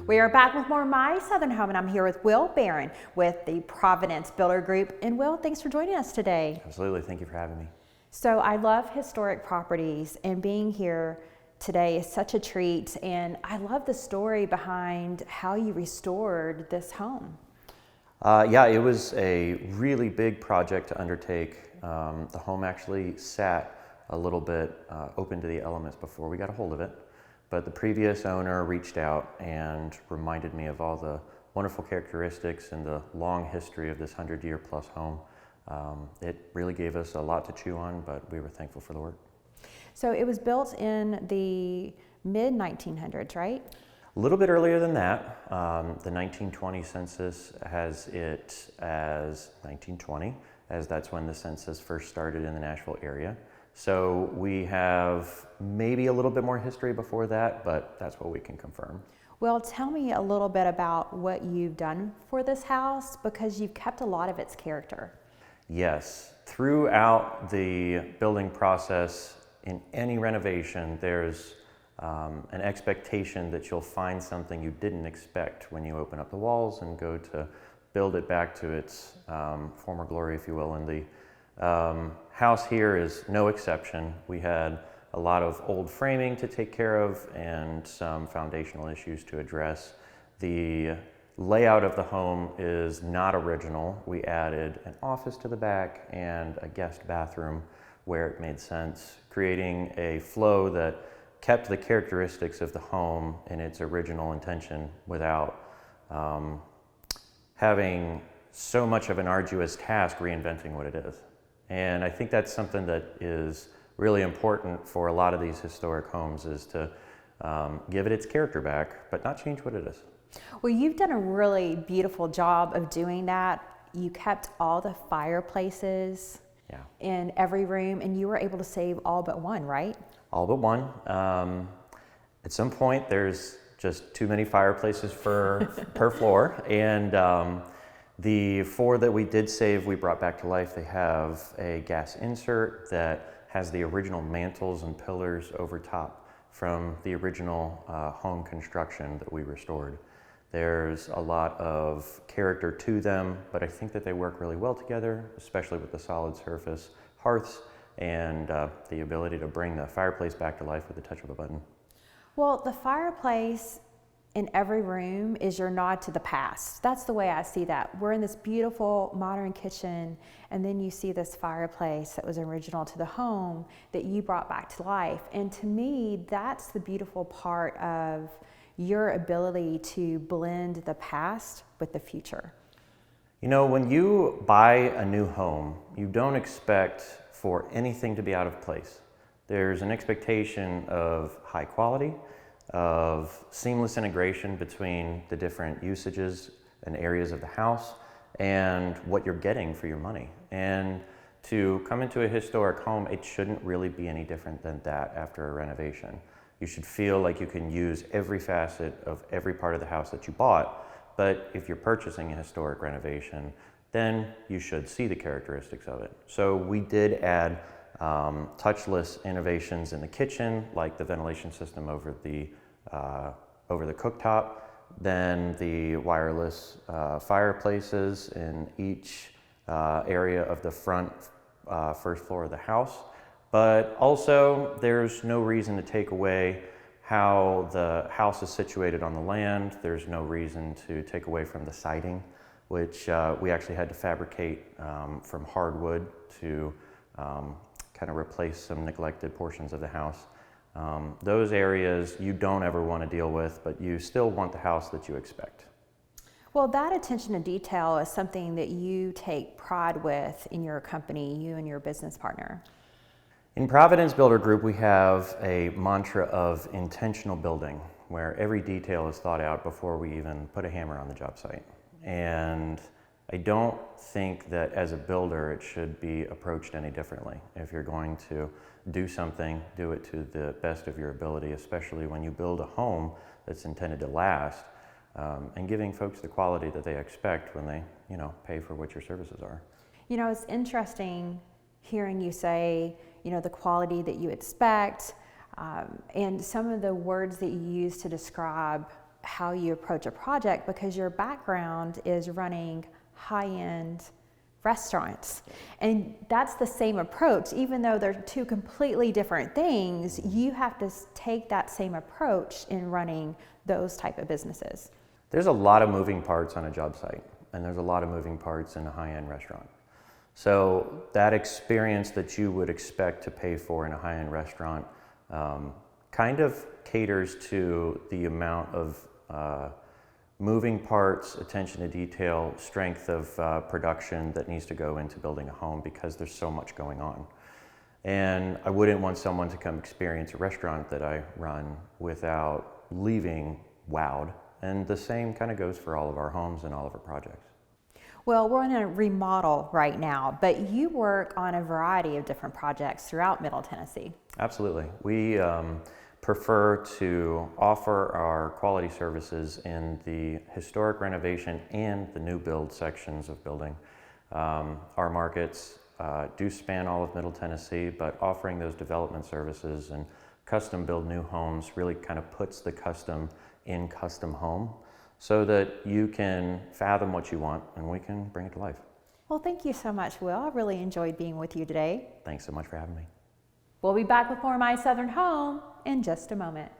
We are back with more My Southern Home, and I'm here with Will Barron with the Providence Builder Group. And Will, thanks for joining us today. Absolutely, thank you for having me. So I love historic properties, and being here today is such a treat. And I love the story behind how you restored this home. Yeah, it was a really big project to undertake. The home actually sat a little bit open to the elements before we got a hold of it. But the previous owner reached out and reminded me of all the wonderful characteristics and the long history of this 100-year-plus home. It really gave us a lot to chew on, but we were thankful for the work. So it was built in the mid-1900s, right? A little bit earlier than that. The 1920 census has it as 1920, as that's when the census first started in the Nashville area. So we have maybe a little bit more history before that, but that's what we can confirm. Well, tell me a little bit about what you've done for this house, because you've kept a lot of its character. Yes, throughout the building process, in any renovation, there's an expectation that you'll find something you didn't expect when you open up the walls and go to build it back to its former glory, if you will. And the house here is no exception. We had a lot of old framing to take care of and some foundational issues to address. The layout of the home is not original. We added an office to the back and a guest bathroom where it made sense, creating a flow that kept the characteristics of the home in its original intention without having so much of an arduous task reinventing what it is. And I think that's something that is really important for a lot of these historic homes, is to give it its character back, but not change what it is. Well, you've done a really beautiful job of doing that. You kept all the fireplaces in every room, and you were able to save all but one, right? All but one. At some point, there's just too many fireplaces per floor, and the four that we did save, we brought back to life. They have a gas insert that has the original mantles and pillars over top from the original home construction that we restored. There's a lot of character to them, but I think that they work really well together, especially with the solid surface hearths and the ability to bring the fireplace back to life with the touch of a button. Well, the fireplace in every room is your nod to the past. That's the way I see that. We're in this beautiful modern kitchen, and then you see this fireplace that was original to the home that you brought back to life. And to me, that's the beautiful part of your ability to blend the past with the future. You know, when you buy a new home, you don't expect for anything to be out of place. There's an expectation of high quality, of seamless integration between the different usages and areas of the house and what you're getting for your money. And to come into a historic home, it shouldn't really be any different than that after a renovation. You should feel like you can use every facet of every part of the house that you bought, but if you're purchasing a historic renovation, then you should see the characteristics of it. So we did add touchless innovations in the kitchen, like the ventilation system over the cooktop, then the wireless fireplaces in each area of the front first floor of the house. But also, there's no reason to take away how the house is situated on the land. There's no reason to take away from the siding, which we actually had to fabricate from hardwood to kind of replace some neglected portions of the house. Those areas you don't ever want to deal with, but you still want the house that you expect. Well, that attention to detail is something that you take pride with in your company, you and your business partner. In Providence Builder Group, we have a mantra of intentional building, where every detail is thought out before we even put a hammer on the job site. And I don't think that as a builder it should be approached any differently. If you're going to do something, do it to the best of your ability, especially when you build a home that's intended to last, and giving folks the quality that they expect when they, pay for what your services are. It's interesting hearing you say, the quality that you expect, and some of the words that you use to describe how you approach a project because your background is running high-end restaurants. And that's the same approach. Even though they're two completely different things, you have to take that same approach in running those type of businesses. There's a lot of moving parts on a job site, and there's a lot of moving parts in a high-end restaurant. So that experience that you would expect to pay for in a high-end restaurant kind of caters to the amount of moving parts, attention to detail, strength of production that needs to go into building a home because there's so much going on. And I wouldn't want someone to come experience a restaurant that I run without leaving wowed. And the same kind of goes for all of our homes and all of our projects. Well, we're on a remodel right now, but you work on a variety of different projects throughout Middle Tennessee. Absolutely. We prefer to offer our quality services in the historic renovation and the new build sections of building. Our markets do span all of Middle Tennessee, but offering those development services and custom build new homes really kind of puts the custom in custom home so that you can fathom what you want and we can bring it to life. Well, thank you so much, Will. I really enjoyed being with you today. Thanks so much for having me. We'll be back with more My Southern Home in just a moment.